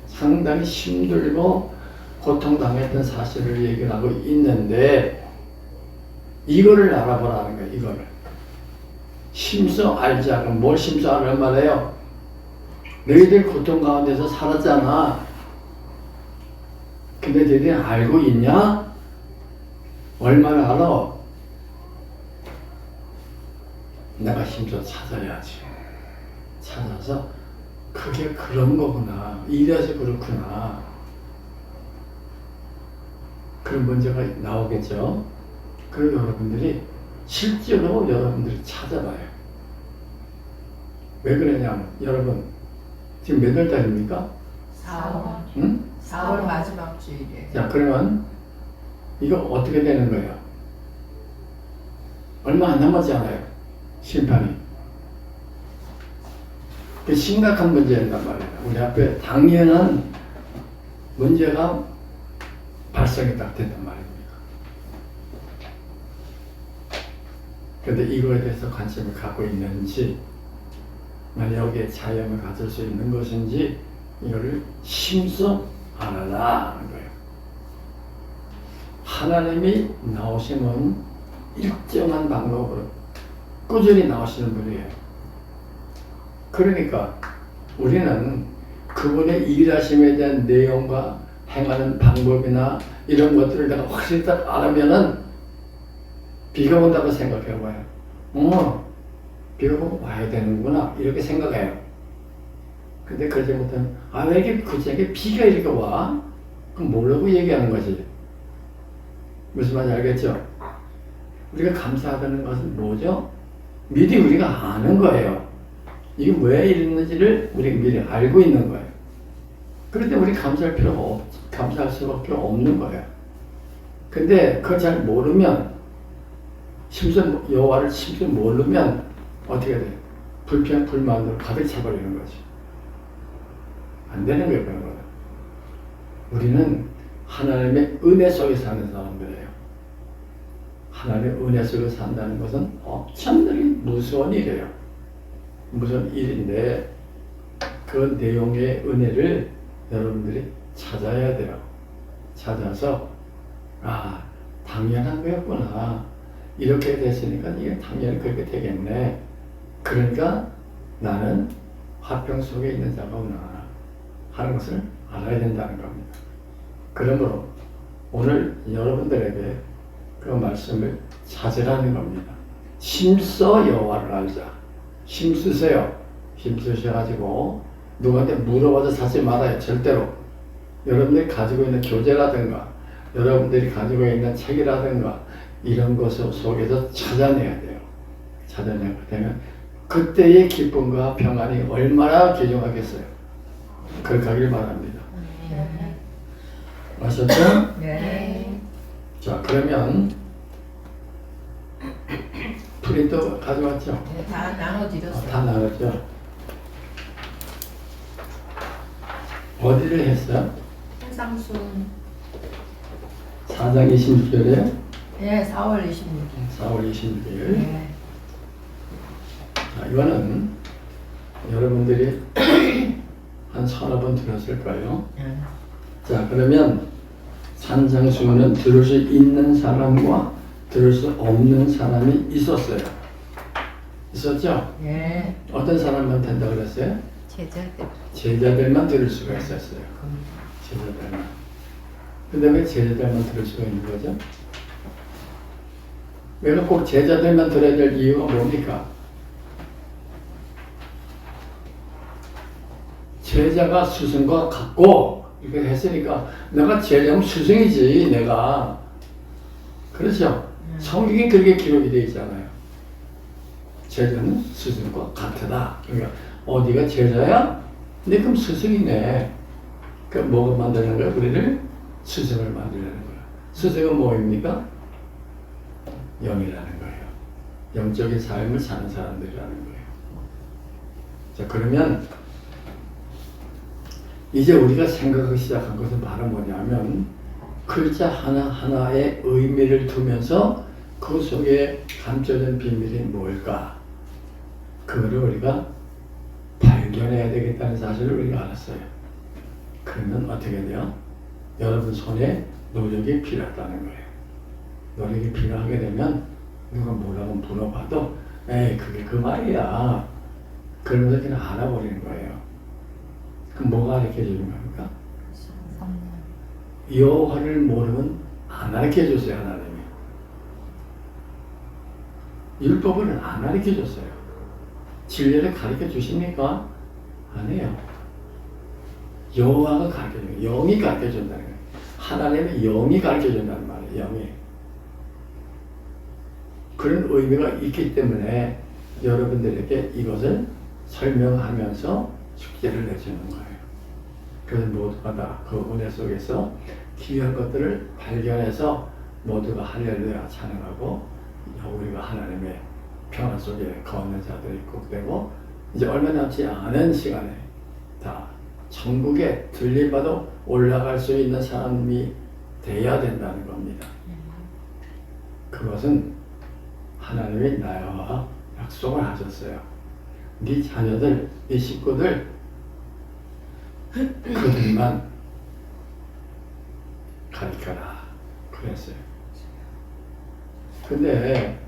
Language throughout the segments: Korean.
상당히 힘들고 고통당했던 사실을 얘기를 하고 있는데 이거를 알아보라는 거예요. 이거를 심서 알자. 그럼 뭘 심서 알란 말이에요? 너희들 고통 가운데서 살았잖아. 근데 너희들 알고 있냐? 얼마나 알아? 내가 힘써 찾아야지. 찾아서 그게 그런 거구나. 이래서 그렇구나. 그런 문제가 나오겠죠. 그리고 여러분들이 실제로 여러분들이 찾아봐요. 왜 그러냐면 여러분 지금 몇 월 달입니까? 4월. 응? 4월 마지막 주일에. 자, 그러면 이거 어떻게 되는 거예요? 얼마 안 남았지 않아요? 심판이. 그 심각한 문제였단 말이에요. 우리 앞에 당연한 문제가 발생이 딱 됐단 말입니다. 그런데 이거에 대해서 관심을 갖고 있는지, 여기에 자염을 가질 수 있는 것인지, 이거를 심서 알아라 하는 거예요. 하나님이 나오시면 일정한 방법으로 꾸준히 나오시는 분이에요. 그러니까 우리는 그분의 일하심에 대한 내용과 행하는 방법이나 이런 것들을 내가 확실히 딱 알으면은 비가 온다고 생각해봐요. 비가 와야 되는구나 이렇게 생각해요. 근데 그러지 못하면 왜 이렇게 그저께 비가 이렇게 와? 그럼 모르고 얘기하는 거지. 무슨 말인지 알겠죠? 우리가 감사하다는 것은 뭐죠? 미리 우리가 아는 거예요. 이게 왜 이랬는지를 우리가 미리 알고 있는 거예요. 그런데 우리 감사할 수밖에 없는 거예요. 근데 그걸 잘 모르면, 여호와를 심지어 모르면 어떻게 돼요? 불평, 불만으로 가득 차버리는 거지. 안 되는 거예요, 그런 거는. 우리는 하나님의 은혜 속에 사는 사람들이에요. 하나님의 은혜 속에 산다는 것은 엄청나게 무서운 일이에요. 무슨 일인데 그 내용의 은혜를 여러분들이 찾아야 돼요. 찾아서 당연한 거였구나. 이렇게 됐으니까 이게 당연히 그렇게 되겠네. 그러니까 나는 화평 속에 있는 자가구나 하는 것을 알아야 된다는 겁니다. 그러므로 오늘 여러분들에게 그 말씀을 찾으라는 겁니다. 심서 여호와를 알자. 힘쓰세요. 힘쓰셔가지고 누구한테 물어봐서 사지 말아요. 절대로. 여러분들이 가지고 있는 교재라든가 여러분들이 가지고 있는 책이라든가 이런 것 속에서 찾아내야 돼요. 찾아내게 되면 그때의 기쁨과 평안이 얼마나 귀중하겠어요. 그렇게 하길 바랍니다. 아셨죠? 네. 자, 그러면 프린터 가져왔죠? 네, 다 나눠드렸어요. 다 나눴죠? 어디를 했어요? 한상순. 4장 26절에 네, 4월 26일. 4월 26일. 네. 자, 이거는 여러분들이 한 서너 번 들었을 거예요. 자, 그러면 산상수훈은 들을 수 있는 사람과 들을 수 없는 사람이 있었어요. 있었죠? 네. 어떤 사람만 된다 그랬어요? 제자들. 제자들만 들을 수가 있었어요. 제자들만. 근데 왜 제자들만 들을 수가 있는 거죠? 왜 꼭 제자들만 들어야 될 이유가 뭡니까? 제자가 스승과 같고 이렇게 했으니까 내가 제자면 스승이지 내가. 그렇죠? 성경에 그렇게 기록이 되어 있잖아요. 제자는 스승과 같다. 그러니까 어디가 제자야? 근데 그럼 스승이네. 그럼 뭐가 만드는 거야? 우리를 스승을 만들려는 거야. 스승은 뭐입니까? 영이라는 거예요. 영적인 삶을 사는 사람들이라는 거예요. 자, 그러면 이제 우리가 생각하기 시작한 것은 바로 뭐냐면 글자 하나하나의 의미를 두면서 그 속에 감춰진 비밀이 뭘까? 그거를 우리가 발견 발견해야 되겠다는 사실을 우리가 알았어요. 그러면 어떻게 돼요? 여러분 손에 노력이 필요하다는 거예요. 노력이 필요하게 되면 누가 뭐라고 물어봐도 에이 그게 그 말이야. 그러면서 그냥 알아버리는 거예요. 그럼 뭐가 가르쳐 주는 겁니까? 성령. 여호와를 모르면 안 가르쳐 줬어요, 하나님이. 율법을 안 가르쳐 줬어요. 진리를 가르쳐 주십니까? 아니에요. 여호와가 가르쳐 줘요. 영이 가르쳐 준다는 거예요. 하나님의 영이 가르쳐 준다는 말이에요. 영이. 그런 의미가 있기 때문에 여러분들에게 이것을 설명하면서 숙제를 내주는 거예요. 그래서 모두가 다 그 은혜 속에서 귀한 것들을 발견해서 모두가 할렐루야 찬양하고 우리가 하나님의 평화 속에 거하는 자들이 꼭 되고 이제 얼마 남지 않은 시간에 다 천국에 들림받아 올라갈 수 있는 사람이 돼야 된다는 겁니다. 그것은 하나님이 나와 약속을 하셨어요. 네 자녀들, 네 식구들 그들만 가르쳐라 그랬어요. 근데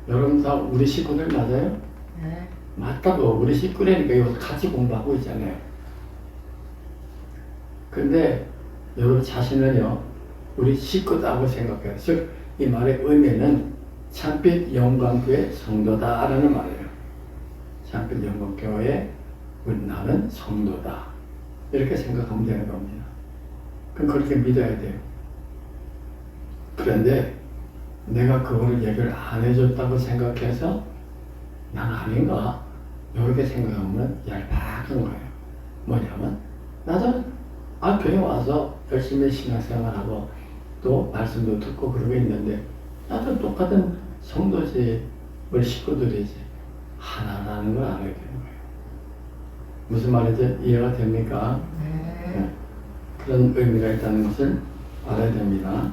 여러분 다 우리 식구들 맞아요? 네. 맞다고. 우리 식구라니까 이거 같이 공부하고 있잖아요. 근데 여러분 자신은요 우리 식구다고 생각해요. 즉 이 말의 의미는 참빛 영광교회 성도다라는 말이에요. 참빛 영광교회의 나는 성도다 이렇게 생각하면 되는 겁니다. 그럼 그렇게 믿어야 돼요. 그런데 내가 그거를 얘기를 안 해줬다고 생각해서 난 아닌가 이렇게 생각하면 얄팍한 거예요. 뭐냐면 나도 교회 와서 열심히 신앙생활하고 또 말씀도 듣고 그러고 있는데 나도 똑같은 성도지 우리 식구들이지 하나라는 걸 알아야 되는 거예요. 무슨 말인지 이해가 됩니까? 네. 그런 의미가 있다는 것을 알아야 됩니다.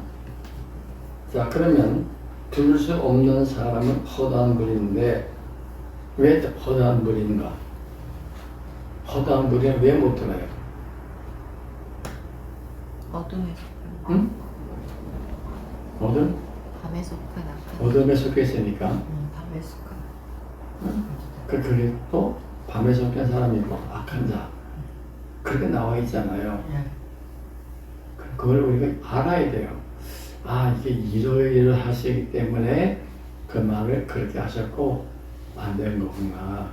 자, 그러면 들을 수 없는 사람은 허다한 불인데 왜 허다한 불인가? 허다한 불이 왜 못 들어요? 어둠에 속한 응? 어둠? 밤에 속한 악한. 어둠에 속해 있으니까 밤에 속한. 그게 또 밤에 속한 사람이고 악한 자 그렇게 나와 있잖아요. 네. 그걸 우리가 알아야 돼요. 이게 이러이러하시기 때문에 그 말을 그렇게 하셨고 안 된 거구나.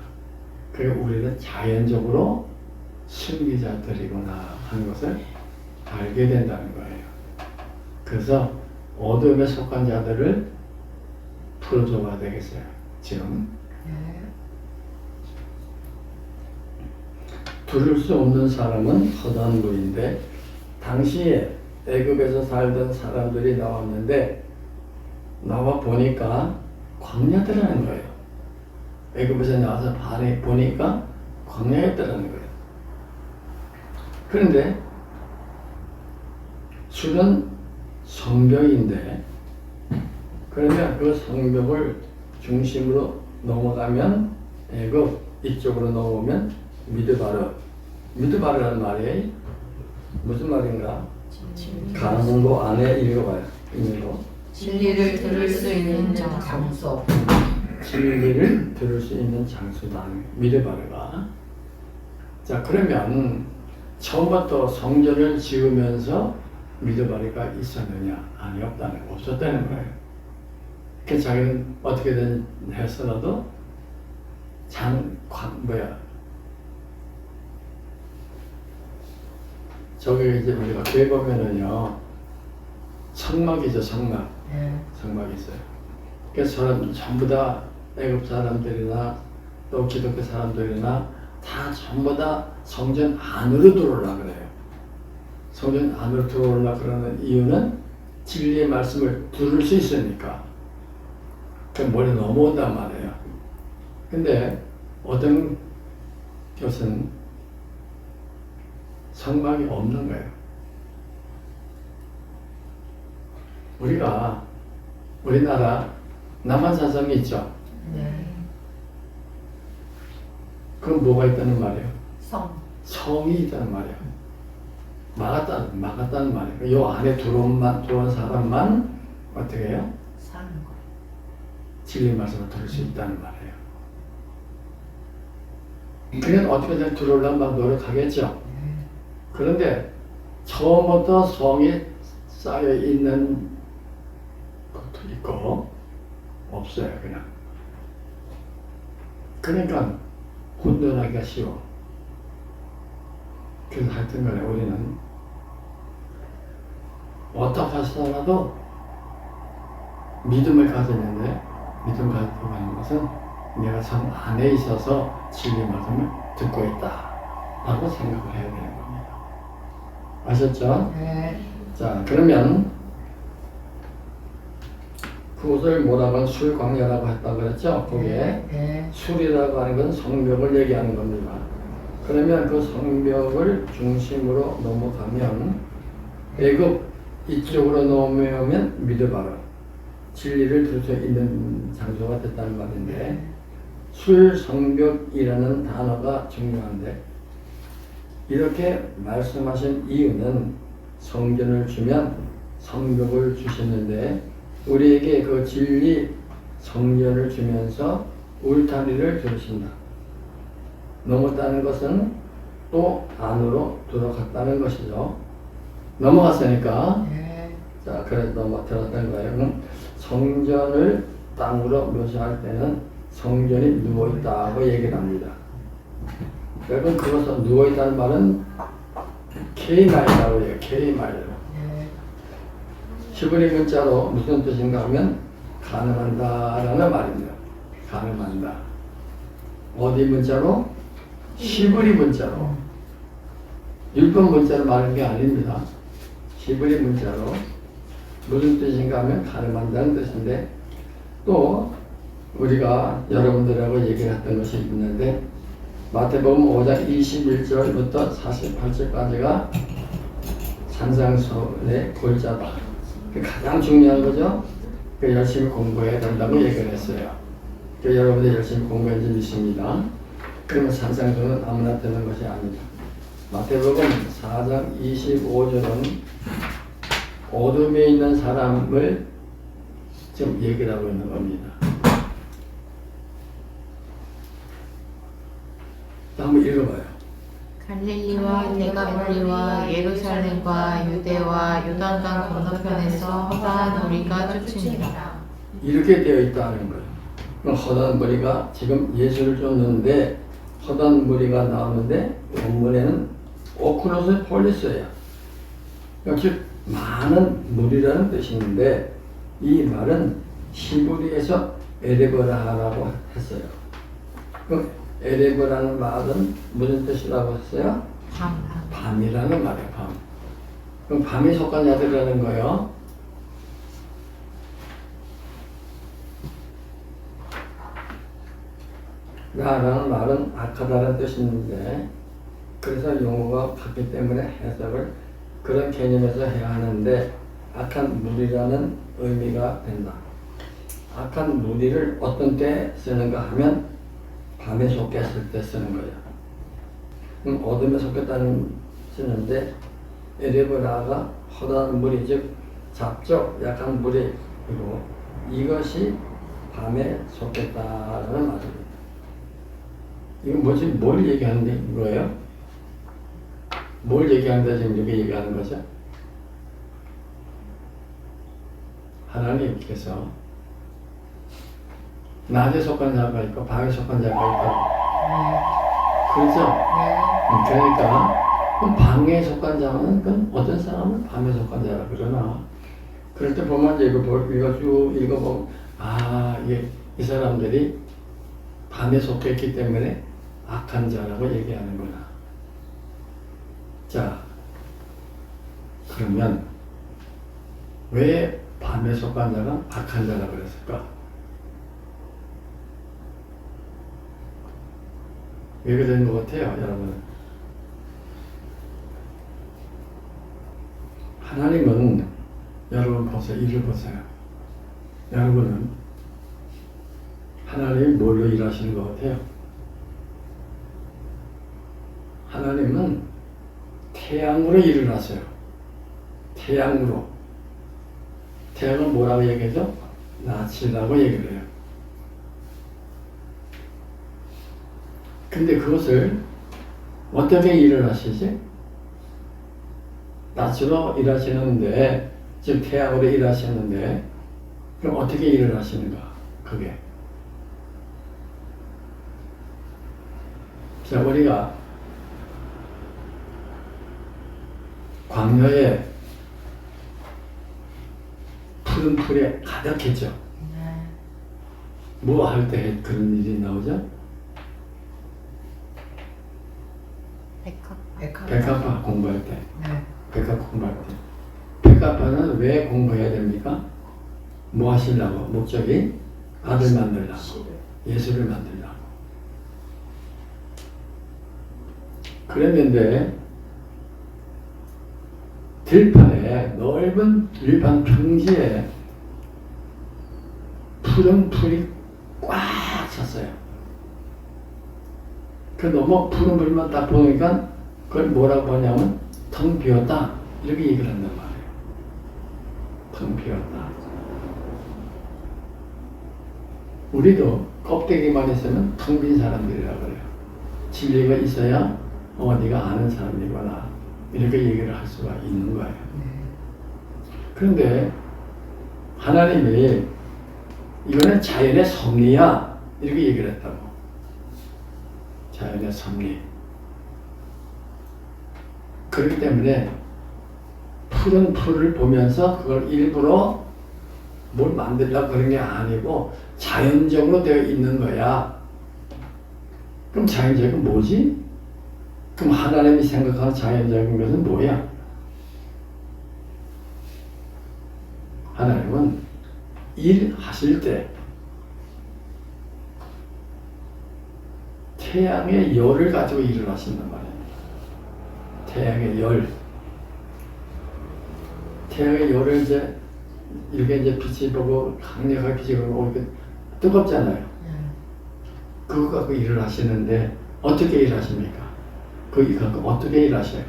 그리고 우리는 자연적으로 승리자들이구나 하는 것을 알게 된다는 거예요. 그래서 어둠에 속한 자들을 풀어줘야 되겠어요. 지금 네. 들을 수 없는 사람은 허다한 불인데 당시에 애굽에서 살던 사람들이 나왔는데 나와 보니까 광야더라는 거예요. 애굽에서 나와서 반에 보니까 광야였더라는 거예요. 그런데 수는 성벽인데 그러면 그 성벽을 중심으로 넘어가면 애굽 이쪽으로 넘어오면 미드바르라는 말이 무슨 말인가? 강도 안에 읽어봐요. 읽고 진리를 들을 수 있는 장소. 진리를 들을 수 있는 장소다. 미드바르가. 자, 그러면 처음부터 성전을 지으면서 미드바르가 있었느냐? 아니, 없었다는 거예요. 그 자기는 어떻게든 했어라도 저기 이제 우리가 교회 보면은요 성막이죠. 성막. 네. 성막이 있어요. 그래서 저는 전부 다 애굽 사람들이나 또 기독교 사람들이나 다 전부 다 성전 안으로 들어오려고 그래요. 성전 안으로 들어오려고 그러는 이유는 진리의 말씀을 들을 수 있으니까. 그 머리 넘어온단 말이에요. 근데 어떤 것은 성막이 없는 거예요. 우리나라 남한산성이 있죠. 네. 그건 뭐가 있다는 말이에요? 성. 성이 있다는 말이에요. 막았다는 말이에요. 요 안에 들어온 사람만 어떻게 해요? 사는 거. 진리 말씀을 들을 수 있다는 말이에요. 그냥 어떻게든 들어오려면 막 노력하겠죠. 그런데 처음부터 성이 쌓여 있는 것도 있고 없어요. 그냥. 그러니까 혼돈하기가 쉬워. 그래서 하여튼 간에 우리는 어떻게 하시더라도 믿음을 가졌는데 믿음 가지고 가는 것은 내가 성 안에 있어서 진리 말씀을 듣고 있다 라고 생각을 해야 되는 겁니다. 아셨죠? 네. 자, 그러면 그것을 뭐라고 하면 술광야라고 했다고 그랬죠? 거기에 네. 술이라고 하는 건 성벽을 얘기하는 겁니다. 그러면 그 성벽을 중심으로 넘어가면 애굽 이쪽으로 넘어오면 믿어봐라. 진리를 들 수 있는 장소가 됐다는 말인데 술성벽이라는 단어가 중요한데 이렇게 말씀하신 이유는 성전을 주면 성벽을 주셨는데 우리에게 그 진리 성전을 주면서 울타리를 주신다. 넘었다는 것은 또 안으로 들어갔다는 것이죠. 넘어갔으니까 네. 자, 그래서 들었던 거예요. 성전을 땅으로 묘사할 때는 성전이 누워있다고 얘기를 합니다. 여러분, 그것은 누워있다는 말은 K마이라고 해요. K마이로. 네. 히브리 문자로 무슨 뜻인가 하면 가늠한다라는 말입니다. 가늠한다. 어디 문자로? 히브리 문자로. 일본 문자로 말하는 게 아닙니다. 히브리 문자로 무슨 뜻인가 하면 가늠한다는 뜻인데 또 우리가 여러분들하고 얘기를 했던 것이 있는데 마태복음 5장 21절부터 48절까지가 산상수훈의 골자다. 가장 중요한 거죠. 열심히 공부해야 된다고 얘기를 했어요. 여러분들 열심히 공부해야지 믿습니다. 그러면 산상수훈은 아무나 되는 것이 아니다. 마태복음 4장 25절은 어둠에 있는 사람을 지금 얘기를 하고 있는 겁니다. 한번 읽어봐요. 갈릴리와 데가볼리와 예루살렘과 유대와 요단강 건너편에서 허다한 무리가 쫓으니라. 이렇게 되어 있다는 거예요. 그럼 허다한 무리가 지금 예수를 쫓는데 허다한 무리가 나오는데 원문에는 오크로스 폴리스예요. 역시 많은 무리라는 뜻이 있는데 이 말은 히브리에서 에레브라라고 했어요. 그럼 에레브라는 말은 무슨 뜻이라고 했어요? 밤이라는 말이에요. 밤. 그럼 밤에 속한 자들이라는 거예요. 라라는 말은 악하다는 뜻이 있는데 그래서 용어가 같기 때문에 해석을 그런 개념에서 해야 하는데 악한 무리라는 의미가 된다. 악한 무리를 어떤 때 쓰는가 하면 밤에 속했을 때 쓰는 거예요. 그럼 어둠에 속했다는 쓰는데 에레브라가 허다한 무리 즉 잡적 약한 무리이고 이것이 밤에 속했다는 말입니다. 이건 뭐지? 뭘 얘기하는 거예요? 뭘 얘기하는데 지금 이렇게 얘기하는 거죠? 하나님께서 낮에 속한 자가 있고 밤에 속한 자가 있고 그렇죠? 그러니까 밤에 속한 자는 그럼 어떤 사람은 밤에 속한 자라 그러나 그럴 때 보면 이제 이거 쭉 읽어보면 이게 이 사람들이 밤에 속했기 때문에 악한 자라고 얘기하는구나. 자, 그러면 왜 밤에 속한 자가 악한 자라고 그랬을까? 왜 그런 것 같아요, 여러분? 하나님은 여러분 보세요, 일을 보세요. 여러분은 하나님이 뭘로 일하시는 것 같아요? 하나님은 태양으로 일을 하세요. 태양으로. 태양은 뭐라고 얘기하죠? 낯이라고 얘기를 해요. 근데 그것을 어떻게 일을 하시지? 낯으로 일하시는데, 즉 태양으로 일하시는데, 그럼 어떻게 일을 하시는가? 그게. 자, 우리가 광야에 푸른 풀에 가득했죠. 뭐 할 때 그런 일이 나오죠? 백합화 공부할 때. 백합화 공부할 때. 백합화는 왜 공부해야 됩니까? 뭐 하시려고? 목적이 아들 만들려고. 예수를 만들려고. 그랬는데 들판에 넓은 들판 평지에 푸른 풀이 꽉 찼어요. 그 너무 푸른 풀만 딱 보니까 그걸 뭐라고 보냐면 텅 비었다 이렇게 얘기를 한단 말이에요. 텅 비었다. 우리도 껍데기만 있으면 텅 빈 사람들이라고 그래요. 진리가 있어야 네가 아는 사람이구나 이렇게 얘기를 할 수가 있는 거예요. 그런데 하나님이 이거는 자연의 섭리야 이렇게 얘기를 했다고. 자연의 섭리. 그렇기 때문에 푸른 풀을 보면서 그걸 일부러 뭘 만들려고 그런 게 아니고 자연적으로 되어 있는 거야. 그럼 자연적인 뭐지? 그럼 하나님이 생각하는 자연적인 것은 뭐야? 하나님은 일하실 때 태양의 열을 가지고 일을 하신단 말이에요. 태양의 열. 태양의 열을 이제 이렇게 빛이 보고 강력하게 빛이 보고 이렇게 뜨겁잖아요. 그거 갖고 일을 하시는데 어떻게 일하십니까? 그거 갖고 어떻게 일하셔요?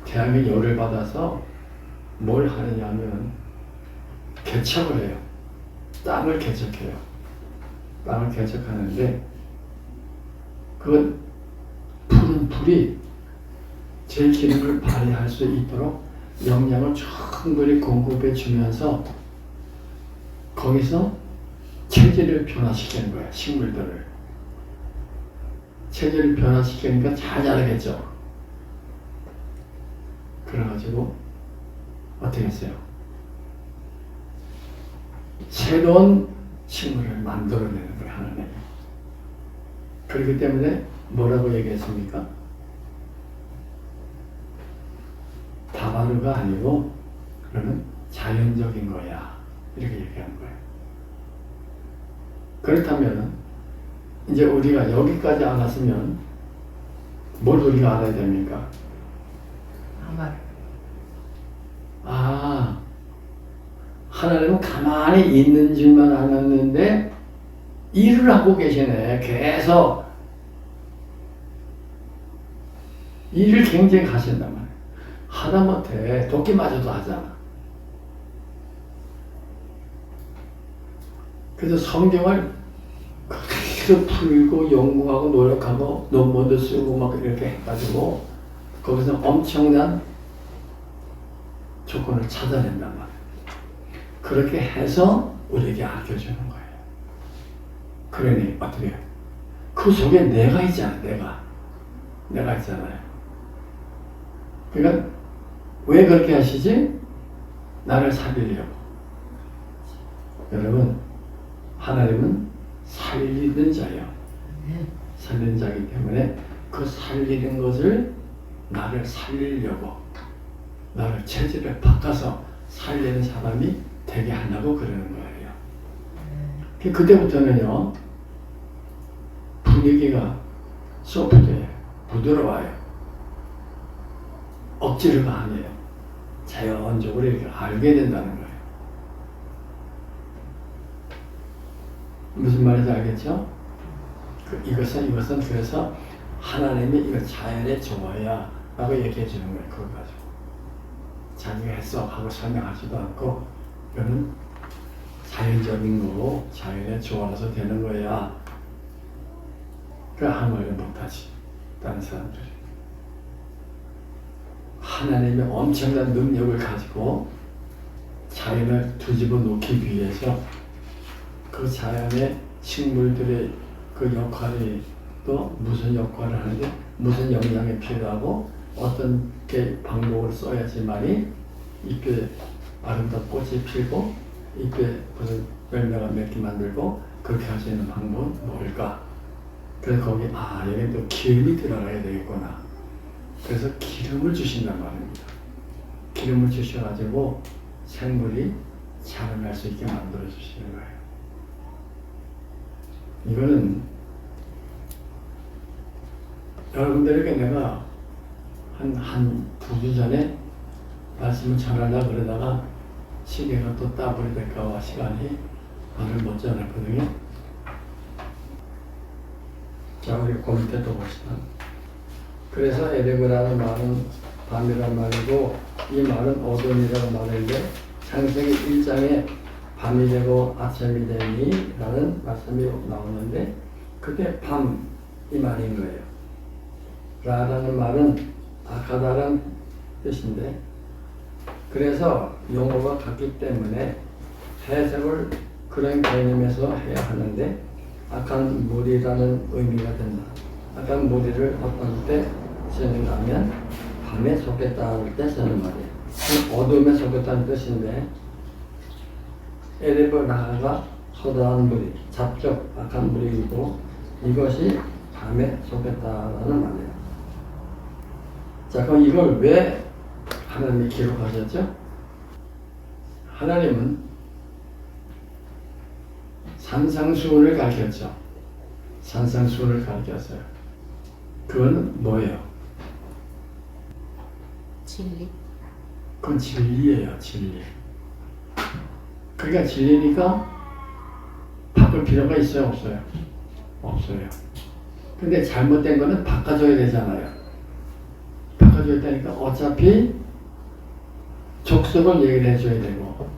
태양의 열을 받아서 뭘 하느냐면 개척을 해요. 땅을 개척해요. 땅을 개척하는데 그건 푸른 풀이 제 기능을 발휘할 수 있도록 영양을 충분히 공급해 주면서 거기서 체질을 변화시키는 거예요. 식물들을. 체질을 변화시키니까 잘 자라겠죠. 그래가지고 어떻게 했어요? 새로운 식물을 만들어내는 거예요. 하나님. 그렇기 때문에 뭐라고 얘기했습니까? 다바르가 아니고 그러면 자연적인 거야. 이렇게 얘기한 거예요. 그렇다면 이제 우리가 여기까지 알았으면 뭘 우리가 알아야 됩니까? 하나님은 가만히 있는 줄만 알았는데 일을 하고 계시네. 계속 일을 굉장히 하신단 말이에요. 하다못해 도끼마저도 하잖아. 그래서 성경을 계속 풀고 연구하고 노력하고 논문도 쓰고 막 이렇게 해가지고 거기서 엄청난 조건을 찾아낸단 말이에요. 그렇게 해서 우리에게 알려주는 거예요. 그러니 어떻게 해요? 그 속에 내가 있잖아요. 내가 있잖아요. 그러니까 왜 그렇게 하시지? 나를 살리려고. 여러분, 하나님은 살리는 자예요. 살리는 자이기 때문에 그 살리는 것을 나를 살리려고, 나를 체질을 바꿔서 살리는 사람이 되게 하려고 그러는 거예요. 그때부터는요, 분위기가 소프트해요. 부드러워요. 억지로가 아니에요. 자연적으로 이렇게 알게 된다는 거예요. 무슨 말인지 알겠죠? 이것은 그래서 하나님이 이거 자연의 조화야 라고 얘기해 주는 거예요. 그걸 가지고 자기가 했어 하고 설명하지도 않고 이거는 자연적인 거고 자연의 조화라서 되는 거야. 그 아무 말도 못하지 다른 사람들이. 하나님의 엄청난 능력을 가지고 자연을 뒤집어 놓기 위해서 그 자연의 식물들의 그 역할이 또 무슨 역할을 하는데 무슨 영양이 필요하고 어떤 게 방법을 써야지만이 잎에 아름다운 꽃이 피고 잎에 무슨 열매가 맺게 만들고 그렇게 할 수 있는 방법은 뭘까? 그래서 거기 여기 또 기름이 들어가야 되겠구나. 그래서 기름을 주신단 말입니다. 기름을 주셔가지고 생물이 자라날 수 있게 만들어 주시는 거예요. 이거는 여러분들에게 내가 한 2주 전에 말씀을 전하려고 그러다가 시계가 또 따버리 될까봐 시간이 말을 못 전했거든요. 자, 우리 그 밑에 또 봅시다. 그래서 에레브라는 말은 밤이란 말이고 이 말은 어둠이라는 말인데 창세기 1장에 밤이 되고 아침이 되니 라는 말씀이 나오는데 그게 밤 이 말인 거예요. 라라는 말은 아카다라는 뜻인데 그래서 용어가 같기 때문에 해석을 그런 개념에서 해야 하는데 악한 무리라는 의미가 된다. 악한 무리를 어떤 때 쓰는가 하면 밤에 속했다 할 때 쓰는 말이에요. 어둠에 속했다는 뜻인데 에레브라가 허다한 무리, 잡적 악한 무리이고 이것이 밤에 속했다라는 말이에요. 자, 그럼 이걸 왜 하나님이 기록하셨죠? 하나님은 산상수훈을 가르쳤죠. 산상수훈을 가르쳤어요. 그건 뭐예요? 진리. 그건 진리예요, 진리. 그러니까 진리니까 바꿀 필요가 있어요, 없어요? 없어요. 근데 잘못된 거는 바꿔줘야 되잖아요. 바꿔줘야 되니까 어차피 족속을 얘기를 해줘야 되고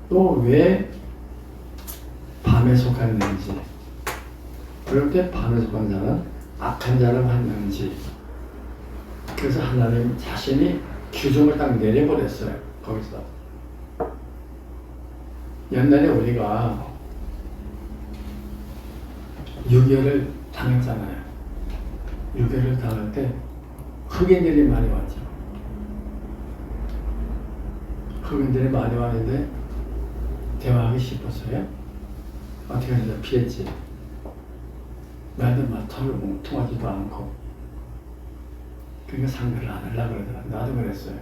또 왜 밤에 속했는지 그럴 때 밤에 속한 자는 악한 자를 만났는지 그래서 하나님 자신이 규정을 딱 내려버렸어요. 거기서 옛날에 우리가 유교를 당했잖아요. 유교를 당할 때 흑인들이 많이 왔죠. 흑인들이 많이 왔는데 대화하기 싶었어요. 어떻게 해서 피했지. 나도 막 털을 통하지도 않고 그러니까 상대를 안 하려고 그러더라. 나도 그랬어요.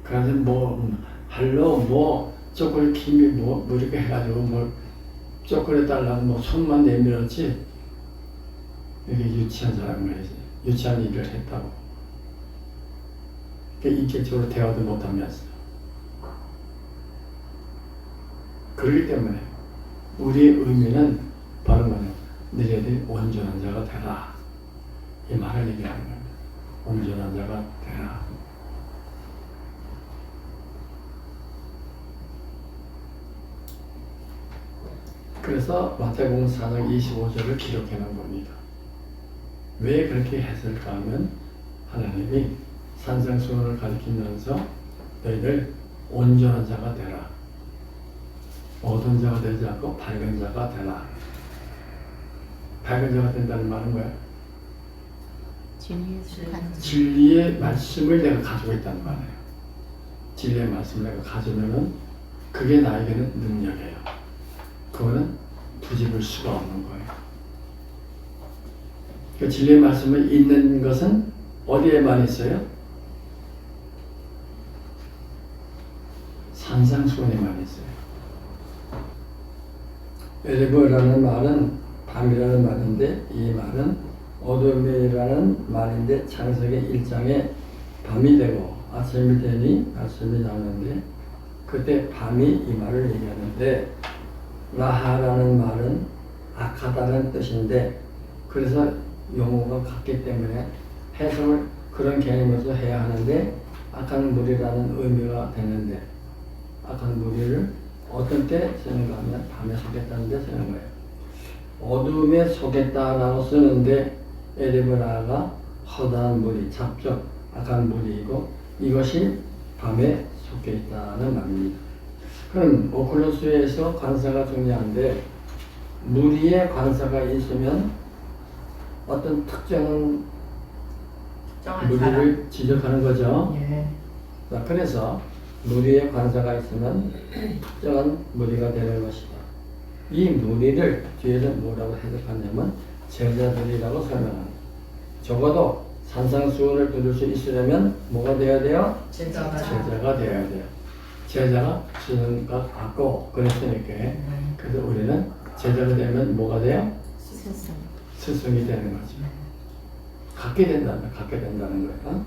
그래서 초콜릿 김이 이렇게 해가지고 초콜릿 달라고 손만 내밀었지. 이게 유치한 사람 말이지. 유치한 일을 했다고. 인격적으로 대화도 못하면서. 그렇기 때문에 우리의 의미는 바로 너희들이 온전한 자가 되라. 이 말을 얘기하는 겁니다. 온전한 자가 되라. 그래서 마태복음 4장 25절을 기록해 놓은 겁니다. 왜 그렇게 했을까 하면 하나님이 산상수훈을 가리키면서 너희들 온전한 자가 되라. 어두운 자가 되지 않고 밝은 자가 되라. 밝은 자가 된다는 말은 뭐야? 진리의 말씀을 내가 가지고 있다는 말이에요. 진리의 말씀을 내가 가지면은 그게 나에게는 능력이에요. 그거는 뒤집을 수가 없는 거예요. 그 진리의 말씀을 있는 것은 어디에만 있어요? 산상수훈에만 있어요. 에레브라는 말은 밤이라는 말인데 이 말은 어둠이라는 말인데 창세기 1장에 밤이 되고 아침이 되니 말씀이 나오는데 그때 밤이 이 말을 얘기하는데 라하라는 말은 악하다는 뜻인데 그래서 용어가 같기 때문에 해석을 그런 개념에서 해야 하는데 악한 무리라는 의미가 되는데 악한 무리를 어떤 때 쓰는가 하면 밤에 속했다는 데 쓰는 거예요. 어둠에 속했다라고 쓰는데 에레브라가 허다한 무리, 잡적, 악한 무리이고 이것이 밤에 속해 있다는 말입니다. 그럼 오클루스에서 관사가 중요한데 무리에 관사가 있으면 어떤 특정한 무리를 지적하는 거죠. 예. 자, 그래서 무리에 관사가 있으면 특정한 무리가 되는 것이다. 이 무리를 뒤에서 뭐라고 해석하냐면 제자들이라고 설명합니다. 적어도 산상수훈을 들을 수 있으려면 뭐가 되어야 돼요? 제자가 제자가 되어야 돼요. 제자가 스승과 같고 그랬으니까 그래서 우리는 제자가 되면 뭐가 돼요? 스승. 스승이 되는 거죠. 갖게 된다면 갖게 된다는 거예요.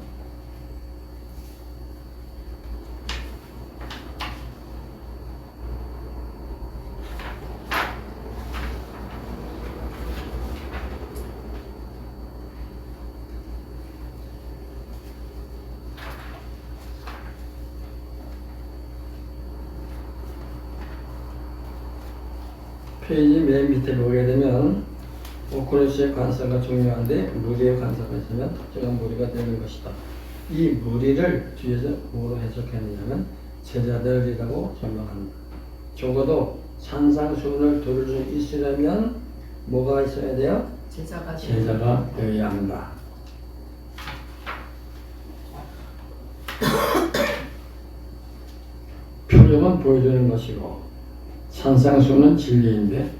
페이지 맨 밑에 보게 되면 오클루스의 관사가 중요한데 무리의 관사가 있으면 특정한 무리가 되는 것이다. 이 무리를 뒤에서 뭐로 해석했느냐면 제자들이라고 설명합니다. 적어도 산상수훈을 들을 수 있으려면 뭐가 있어야 돼요? 제자가 제자가 되어야 한다. 표적은 보여주는 것이고 산상수훈은 진리인데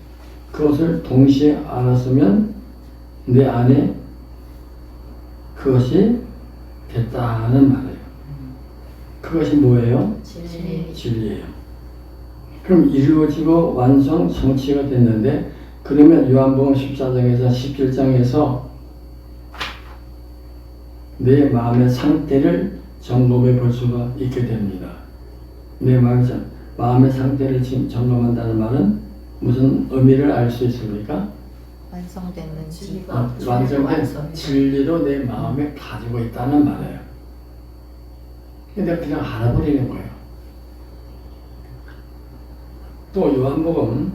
그것을 동시에 알았으면 내 안에 그것이 됐다는 말이에요. 그것이 뭐예요? 진리. 진리예요. 그럼 이루어지고 완성 성취가 됐는데 그러면 요한복음 14장에서 17장에서 내 마음의 상태를 점검해 볼 수가 있게 됩니다. 내 마음의 상태를 지금 점검한다는 말은 무슨 의미를 알 수 있습니까? 완성됐는지. 완성된 진리로 내 마음에 가지고 있다는 말이에요. 근데 그냥 알아버리는 거예요. 또 요한복음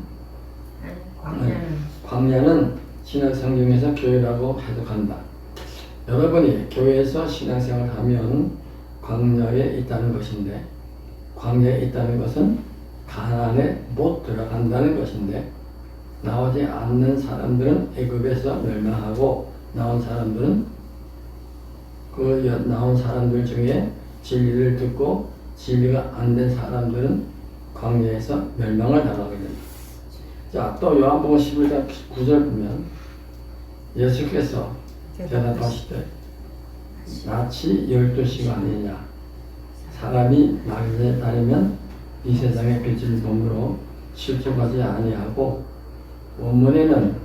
광야는 신약성경에서 교회라고 해석한다. 여러분이 교회에서 신앙생활을 하면 광야에 있다는 것인데 광야에 있다는 것은 가나안에 못 들어간다는 것인데 나오지 않는 사람들은 애굽에서 멸망하고 나온 사람들은 그 나온 사람들 중에 진리를 듣고 진리가 안 된 사람들은 광야에서 멸망을 당하게 됩니다. 자, 또 요한복음 11장 9절 보면 예수께서 대답하시되 낯이 12시간이냐 사람이 낮에 다니면 이 세상의 빛을 몸으로 실족하지 아니하고 원문에는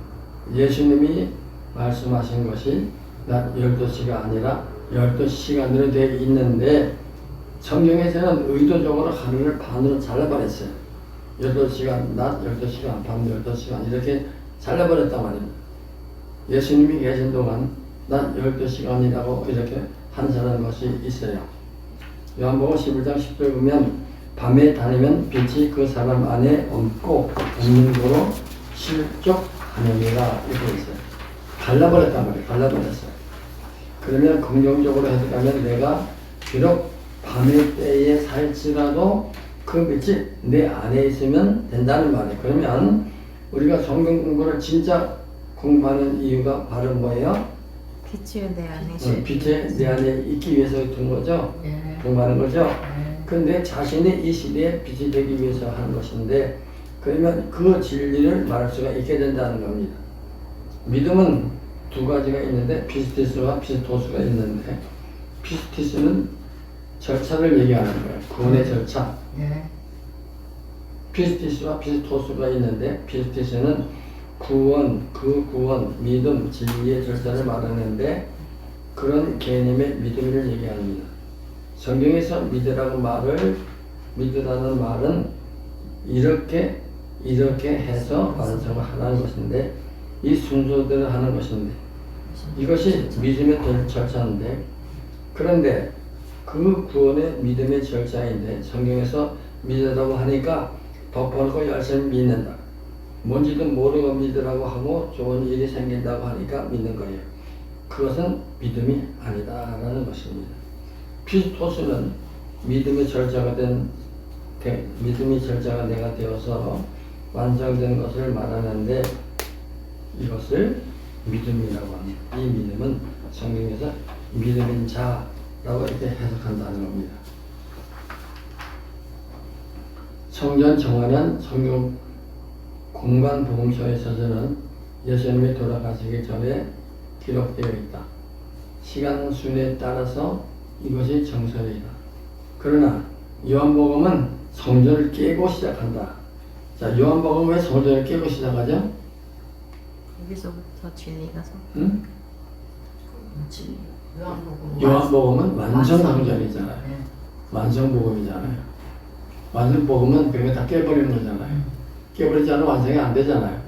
예수님이 말씀하신 것이 낮 12시가 아니라 12시간으로 되어 있는데 성경에서는 의도적으로 하루를 반으로 잘라버렸어요. 8시간, 낮 12시간, 밤 12시간 이렇게 잘라버렸단 말입니다. 예수님이 계신 동안 낮 12시간이라고 이렇게 한사라는 것이 있어요. 요한복음 11장 10절 보면 밤에 다니면 빛이 그 사람 안에 없고 없는 거로 실족하느니라 이렇게 있어요. 갈라버렸단 말이에요. 갈라버렸어요. 그러면 긍정적으로 해석하면 내가 비록 밤의 때에 살지라도 그 빛이 내 안에 있으면 된다는 말이에요. 그러면 우리가 성경 공부를 진짜 공부하는 이유가 바로 뭐예요? 빛이 내 안에. 빛이 내 안에 있기 위해서 둔 거죠. 예. 공부하는 거죠. 예. 근데 자신이 이 시대에 빛이 되기 위해서 하는 것인데 그러면 그 진리를 말할 수가 있게 된다는 겁니다. 믿음은 두 가지가 있는데 피스티스와 피스토스가 있는데 피스티스는 절차를 얘기하는 거예요. 구원의 절차. 예. 피스티스와 피스토스가 있는데 피스티스는 구원, 그 구원, 믿음, 진리의 절차를 말하는데 그런 개념의 믿음을 얘기합니다. 성경에서 믿으라는 말은 이렇게 이렇게 해서 완성을 하는 것인데 이 순서대로 하는 것인데 이것이 믿음의 절차인데 그런데 그 구원의 믿음의 절차인데 성경에서 믿으라고 하니까 덮어놓고 열심히 믿는다. 뭔지도 모르고 믿으라고 하고 좋은 일이 생긴다고 하니까 믿는 거예요. 그것은 믿음이 아니다라는 것입니다. 피스토스는 믿음의 절차가 내가 되어서 완성된 것을 말하는데 이것을 믿음이라고 합니다. 이 믿음은 성경에서 믿음인 자라고 이렇게 해석한다는 겁니다. 성전 정화는 성경 공간 복음서에 있어서는 예수님이 돌아가시기 전에 기록되어 있다. 시간 순에 따라서 이것이 정설이다. 그러나 요한복음은 성전을 깨고 시작한다. 자, 요한복음은 왜 성전을 깨고 시작하죠? 여기서부터 진리가 서. 응? 요한복음. 요한복음은 완성 성전이잖아요. 네. 완성 복음이잖아요. 완성 복음은 그게 다 깨버리는 거잖아요. 깨버리지 않으면 완성이 안 되잖아요.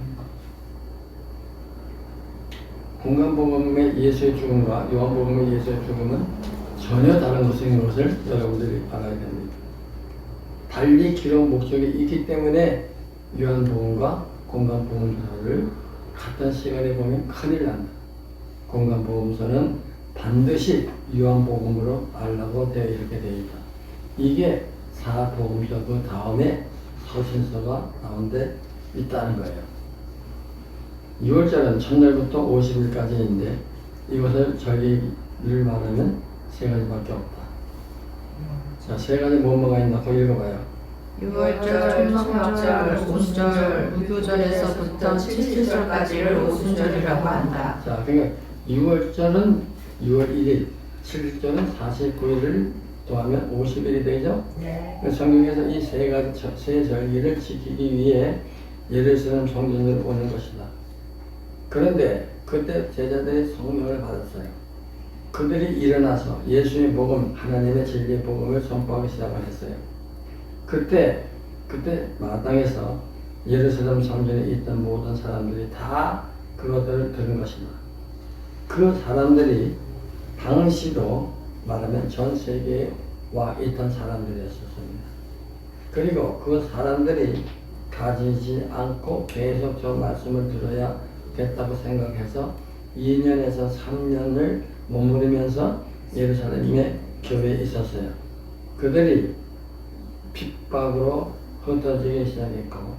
공간 복음의 예수의 죽음과 요한복음의 예수의 죽음은 전혀 다른 것인 것을 여러분들이 알아야 됩니다. 달리 기록 목적이 있기 때문에 요한복음과 공간복음서를 같은 시간에 보면 큰일 난다. 공간복음서는 반드시 요한복음으로 알라고 되어 이렇게 되어 있다. 이게 사복음서 그 다음에 서신서가 나온 데 있다는 거예요. 6월절은 첫날부터 50일까지인데 이것을 절기를 말하면 세 가지밖에 없다. 자, 세 가지 뭐가 있나 더 읽어봐요. 6월절, 초막절, 오순절, 무교절에서부터 7일절까지를 오순절이라고 한다. 자, 그러니까 6월절은 6월 1일, 7일절은 49일을 더하면 50일이 되죠? 네. 성경에서 이 세 가지 세 절기를 지키기 위해 예루살렘 성전으로 오는 것이다. 그런데 그때 제자들이 성령을 받았어요. 그들이 일어나서 예수의 복음, 하나님의 진리의 복음을 선포하기 시작을 했어요. 그때 마땅해서 예루살렘 성전에 있던 모든 사람들이 다 그것들을 들은 것이다. 그 사람들이 당시도 말하면 전 세계에 와 있던 사람들이었습니다. 그리고 그 사람들이 가지지 않고 계속 저 말씀을 들어야 겠다고 생각해서 2년에서 3년을 머무르면서 예루살렘의 교회에 있었어요. 그들이 핍박으로 흩어지기 시작했고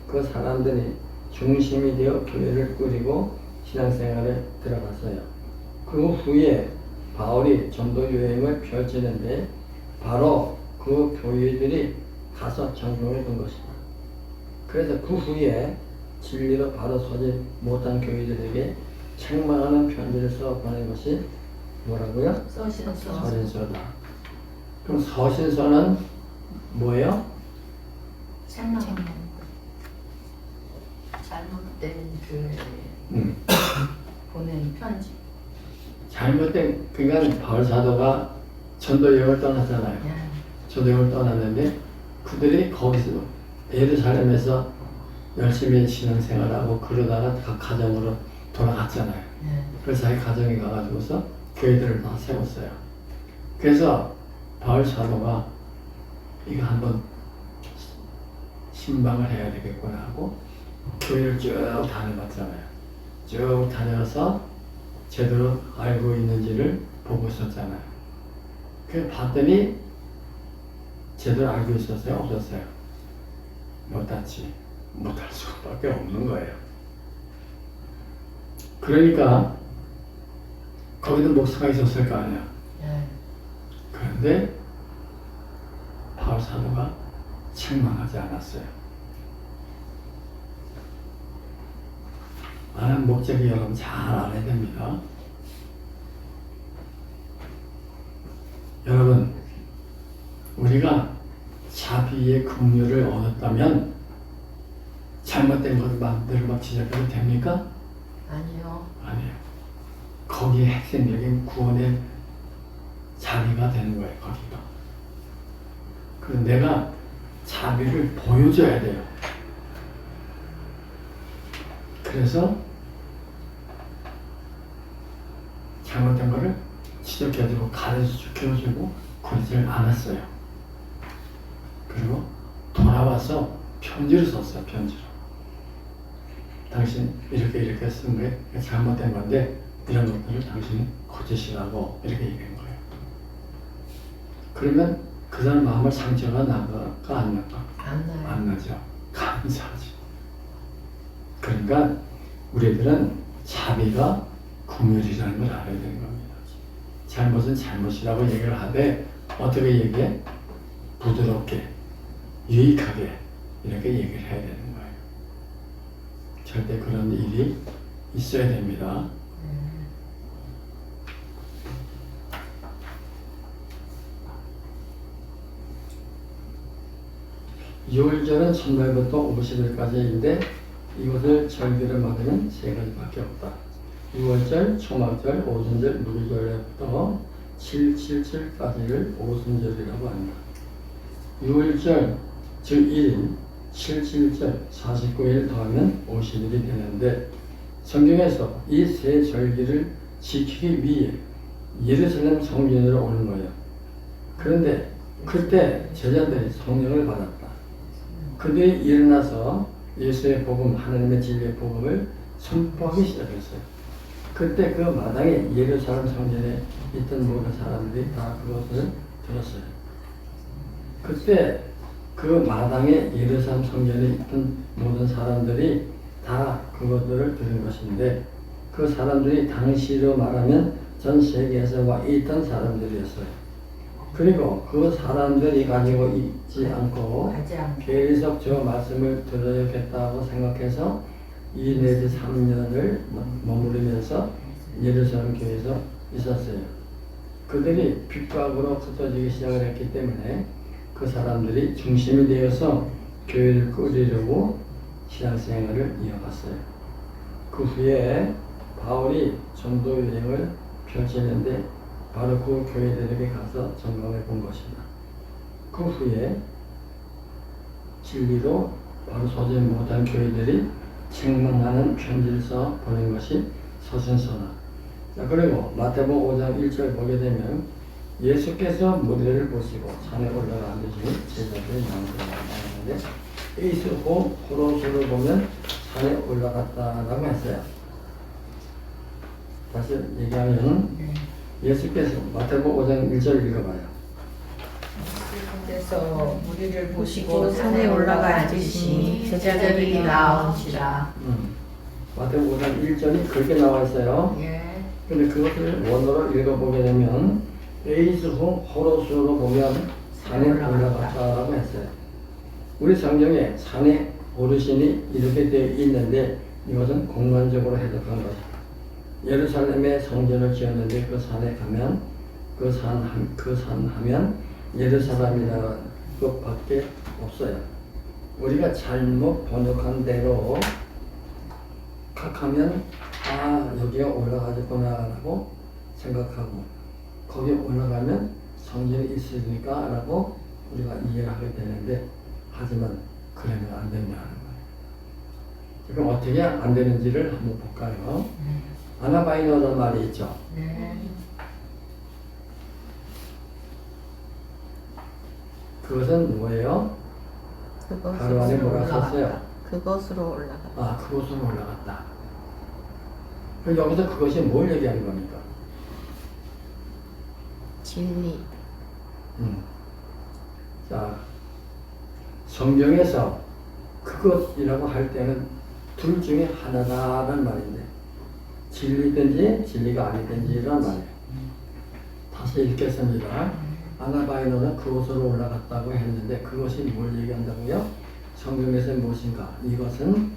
그 사람들이 중심이 되어 교회를 꾸리고 신앙생활에 들어갔어요. 그 후에 바울이 전도 여행을 펼치는데 바로 그 교회들이 가서 전공을 본 것이다. 그래서 그 후에 진리로 바로 서지 못한 교회들에게 책망하는 편지를 써 보낸 것이 뭐라고요? 서신서다. 그럼 서신서는 뭐예요? 책망. 잘못된 교회에 보낸 편지. 잘못된, 그러니까 바울 사도가 전도 여행을 떠났잖아요. 네. 전도 여행을 떠났는데 그들이 거기서 예루살렘에서 열심히 신앙생활하고 그러다가 각 가정으로 돌아갔잖아요. 네. 그래서 자기 가정에 가가지고서 교회들을 다 세웠어요. 그래서 바울 사도가 이거 한번 신방을 해야 되겠구나 하고 교회를 쭉 다녀봤잖아요. 쭉 다녀서 제대로 알고 있는지를 보고 있었잖아요. 그래서 봤더니 제대로 알고 있었어요? 없었어요? 못했지. 못할 수밖에 없는 거예요. 그러니까 거기도 목사가 있었을 거 아니야. 네. 그런데 바울 사도가 책망하지 않았어요. 하는 목적이 여러분 잘 알아야 됩니다. 여러분, 우리가 자비의 긍휼을 얻었다면 잘못된 것을 마음대로 막 지적해도 됩니까? 아니요. 아니에요. 거기에 핵심적인 구원의 자리가 되는 거예요. 거기가. 그래서 내가 자비를 보여줘야 돼요. 그래서 잘못된 거를 지적해주고 가르쳐주고 그러지를 않았어요. 그리고 돌아와서 편지를 썼어요. 편지로. 당신 이렇게 쓴 게 잘못된 건데 이런 것들을 당신이 고치시라고 이렇게 얘기한 거예요. 그러면 그 사람 마음을 상처가 나가 안 나가? 안 나요. 안 나죠. 감사하지. 그러니까 우리들은 자비가 긍휼이라는 걸 알아야 되는 겁니다. 잘못은 잘못이라고 얘기를 하되 어떻게 얘기해? 부드럽게, 유익하게 이렇게 얘기를 해야 되는 거예요. 절대 그런 일이 있어야 됩니다. 6월절은 첫날부터 50일까지인데 이것을 절기를 말하면 세 가지밖에 없다. 6월절, 초막절, 오순절, 무교절부터 777까지를 오순절이라고 합니다. 6월절, 즉 1일, 777, 49일 더하면 50일이 되는데 성경에서 이 세 절기를 지키기 위해 예루살렘 성전으로 오는 거예요. 그런데 그때 제자들이 성령을 받았다. 그들이 일어나서 예수의 복음, 하나님의 진리의 복음을 선포하기 시작했어요. 그때 그 마당에 예루살렘 성전에 있던 모든 사람들이 다 그것을 들었어요. 그때 그 마당에 예루살렘 성전에 있던 모든 사람들이 다 그것들을 들은 것인데 그 사람들이 당시로 말하면 전 세계에서 와 있던 사람들이었어요. 그리고 그 사람들이 가지고 있지 않고 계속 저 말씀을 들어야겠다고 생각해서 2 내지 3년을 머무르면서 예루살렘 교회에서 있었어요. 그들이 핍박으로 흩어지기 시작을 했기 때문에 그 사람들이 중심이 되어서 교회를 꾸리려고 신앙생활을 이어갔어요. 그 후에 바울이 전도 여행을 펼치는데 바로 그 교회들에게 가서 점검해 본 것이다. 그 후에 진리로 바로 소재 못한 교회들이 책망하는 편지를 써 보낸 것이 서신서다. 자, 그리고 마태복음 5장 1절 보게 되면 예수께서 무리를 보시고 산에 올라가 앉으시니 제자들이 나오는데 에이스호 호로스를 보면 산에 올라갔다라고 했어요. 다시 얘기하면 예수께서 마태복음 5장 1절 읽어봐요. 그래서 무리를 보시고 산에 올라가 앉으시니 제자들이 나아온지라. 마태복음 5장 1절이 그렇게 나와 있어요. 예. 근데 그것을 원어로 읽어보게 되면 에이스후 호로스로 보면 산에 올라갔다라고 했어요. 우리 성경에 산에 오르시니 이렇게 되어 있는데 이것은 공간적으로 해석한 것이다. 예루살렘에 성전을 지었는데 그 산에 가면 그 산 하면 예루살렘이라는 것밖에 없어요. 우리가 잘못 번역한 대로 각하면 여기가 올라가겠구나 라고 생각하고 거기 올라가면 성전이 있으니까 라고 우리가 이해를 하게 되는데 하지만 그러면 안 된다는 거예요. 그럼 어떻게 안 되는지를 한번 볼까요? 아나바이노라는 말이 있죠. 네. 그것은 뭐예요? 가로 안에 뭐라 썼어요? 그것으로 올라가. 그것으로 올라갔다. 그럼 여기서 그것이 뭘 얘기하는 겁니까? 진리. 자, 성경에서 그것이라고 할 때는 둘 중에 하나다라는 말인데 진리든지 진리가 아니든지라는 말이에요. 다시 읽겠습니다. 아나바이노는 그곳으로 올라갔다고 했는데 그것이 뭘 얘기한다고요? 성경에서 무엇인가? 이것은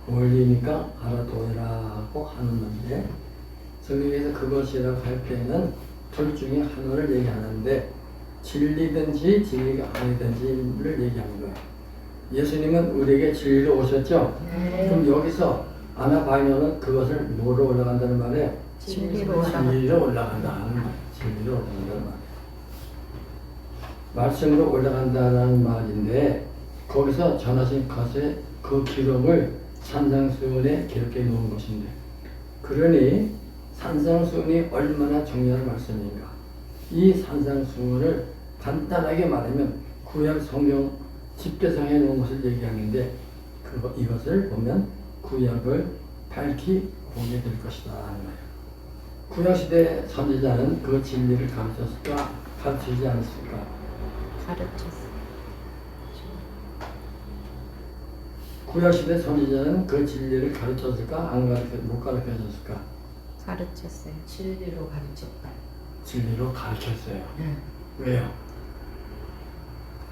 원리니까 알아둬라고 하는 건데 성경에서 그것이라고 할 때는 둘 중에 하나를 얘기하는데 진리든지 진리가 아니든지를 얘기하는 거예요. 예수님은 우리에게 진리로 오셨죠? 그럼 여기서 아나바이노는 그것을 뭐로 올라간다는 말이에요? 진리로 진리로 올라간다는 말. 진리로 올라간다는 말. 말씀으로 올라간다는 말인데 거기서 전하신 것의 그 기록을 산상수훈에 기록해 놓은 것인데, 그러니 산상수훈이 얼마나 중요한 말씀인가. 이 산상수훈을 간단하게 말하면 구약 성경 집대성해 놓은 것을 얘기하는데, 이것을 보면 구약을 밝히 보게 될 것이다 하는 거예요. 구약시대 선지자는 그 진리를 가르쳤을까? 가르치지 않았을까? 가르쳤어. 구약시대 선지자는 그 진리를 가르쳤을까? 못 가르쳐줬을까? 가르쳤어요. 진리로 가르쳤다. 진리로 가르쳤어요. 네. 왜요?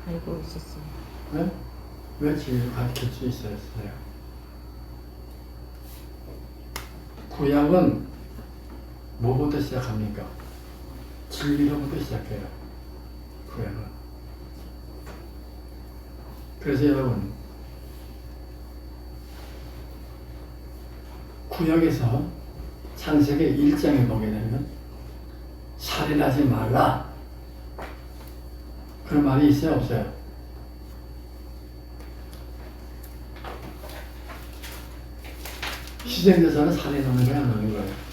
알고 있었어요. 네? 왜 진리를 가르칠 수 있었어요? 구약은 뭐부터 시작합니까? 진리로부터 시작해요. 구약은. 그래서 여러분, 구약에서 창세기 1장에 보게 되면 살인하지 말라, 그런 말이 있어요, 없어요? 희생제사는 살인하는 거야, 안 하는 거예요?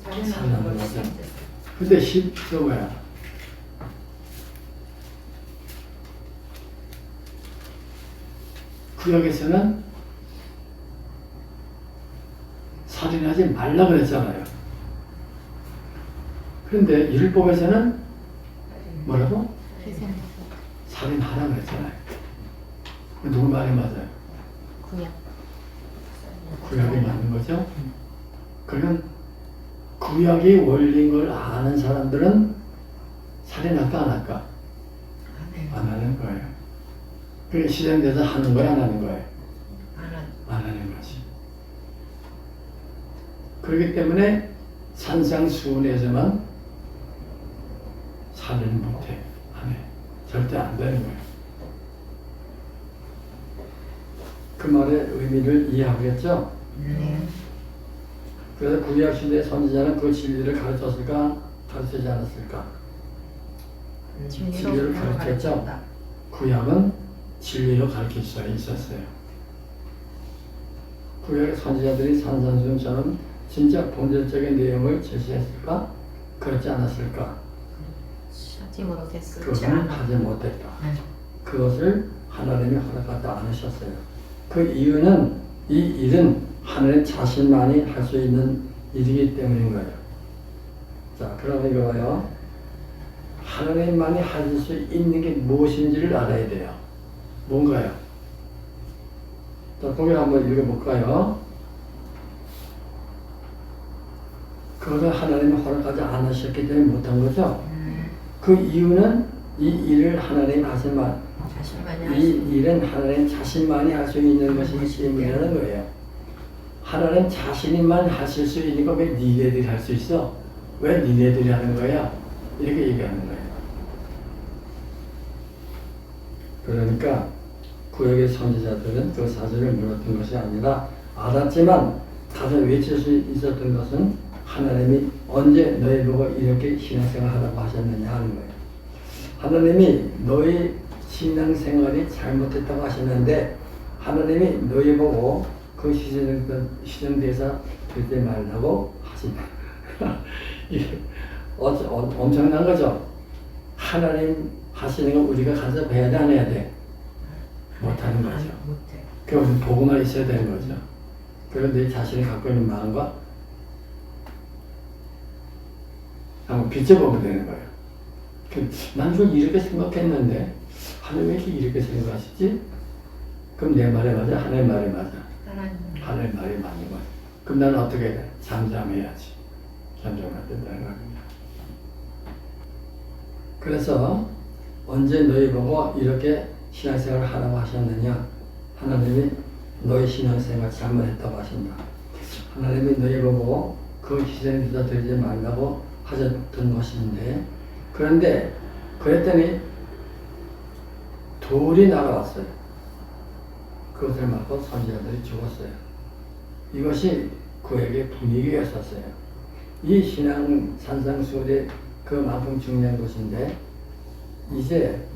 자기는 걸 시작됐어요. 근데 10도 뭐야? 구약에서는 살인하지 말라 그랬잖아요. 그런데 율법에서는 뭐라고? 희생. 살인하라 그랬잖아요. 누구 말이 맞아요? 구약. 구약이 맞는 거죠? 그러면 구약이 원리인 걸 아는 사람들은 살인할까 안 할까? 안 하는 거예요. 그게 시행돼서 하는 거야, 안 하는 거예요? 안 하는 거지. 그렇기 때문에 산상수훈에서만 살인 못해, 안 해. 절대 안 되는 거예요. 그 말의 의미를 이해하겠죠? 네. 그래서 구약시대 선지자는 그 진리를 가르쳤을까? 가르치지 않았을까? 진리를 가르쳤죠? 구약은 진리로 가르칠 수 있었어요. 구약의 선지자들이 산상수훈처럼 진짜 본질적인 내용을 제시했을까? 그렇지 않았을까? 하지 못했어요. 그것은 하지 못했다. 그것을 하나님이 허락하지 않으셨어요. 그 이유는 이 일은 하나님 자신만이 할 수 있는 일이기 때문인 거예요. 자, 그러면 이거요. 하나님만이 할 수 있는 게 무엇인지를 알아야 돼요. 뭔가요? 자, 보기 한번 읽어볼까요? 그것을 하나님이 허락하지 않으셨기 때문에 못한 거죠. 그 이유는 이 일을 하나님 하신만, 이 일은 하나님 자신만이 할 수 있는 것이기 때문이라는 거예요. 하나님 자신이만 하실 수 있는 거 왜 니네들이 할 수 있어? 왜 니네들이 하는 거야? 이렇게 얘기하는 거예요. 그러니까 구약의 선지자들은 그 사실을 물었던 것이 아니라 알았지만 가서 외칠 수 있었던 것은 하나님이 언제 너희 보고 이렇게 신앙생활 하라고 하셨느냐 하는 거예요. 하나님이 너희 신앙생활이 잘못됐다고 하셨는데 하나님이 너희 보고 그 희생대사 되지 말라고 하신다. 이게 엄청난 거죠. 하나님 하시는 거 우리가 가서 배워야 돼, 안 해야 돼? 못하는 거죠. 그럼 보고만 있어야 되는 거죠. 그럼 내 자신이 갖고 있는 마음과 한번 비춰보면 되는 거예요. 난 좀 이렇게 생각했는데 하나님 왜 이렇게 생각하시지? 그럼 내 말에 맞아? 하나님 말에 맞아? 하나님 말이 맞는 거야. 그럼 나는 어떻게 해야 돼? 잠잠해야지. 잠잠해야 된다는 겁니다. 그래서 언제 너희 보고 이렇게 신앙생활을 하라고 하셨느냐? 하나님이 너희 신앙생활 잘못했다고 하신다. 하나님이 너희 보고 그 희생제사 드리지 말라고 하셨던 것인데, 그런데 그랬더니 돌이 날아왔어요. 그것을 맞고 선지자들이 죽었어요. 이것이 그에게 분위기였었어요. 이 신앙 산상수훈이 그만큼 중요한 것인데 이제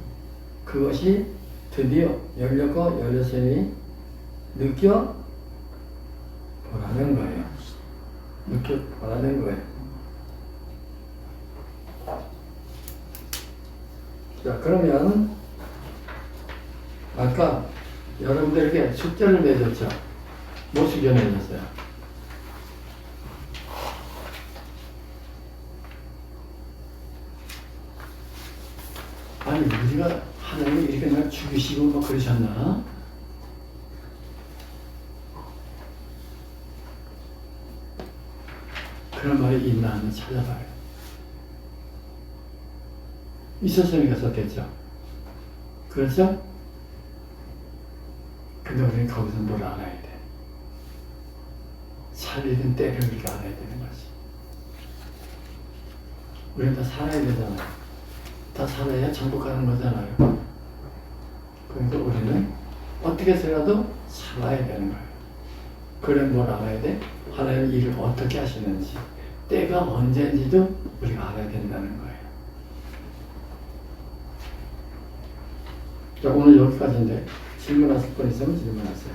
그것이 드디어 열렸고 열렸으니 느껴 보라는 거예요. 이렇게 보라는 거예요. 자, 그러면 아까 여러분들에게 숙제를 내줬죠. 뭐 숙제 내줬어요? 아니 우리가 하나님이 이렇게 날 죽이시고 뭐 그러셨나? 그런 말이 있나 한번 찾아봐요. 있었으니까 썼겠죠. 그렇죠? 근데 우리는 거기서 뭘 알아야 돼. 살리든 때리는 걸 알아야 되는 거지. 우리는 다 살아야 되잖아요. 다 살아야 천국 가는 거잖아요. 그러니까 우리는 어떻게 해서라도 살아야 되는 거예요. 그래 뭘 알아야 돼? 하나님 일을 어떻게 하시는지, 때가 언제인지도 우리가 알아야 된다는 거예요. 자, 오늘 여기까지인데 질문하실 분 있으면 질문하세요.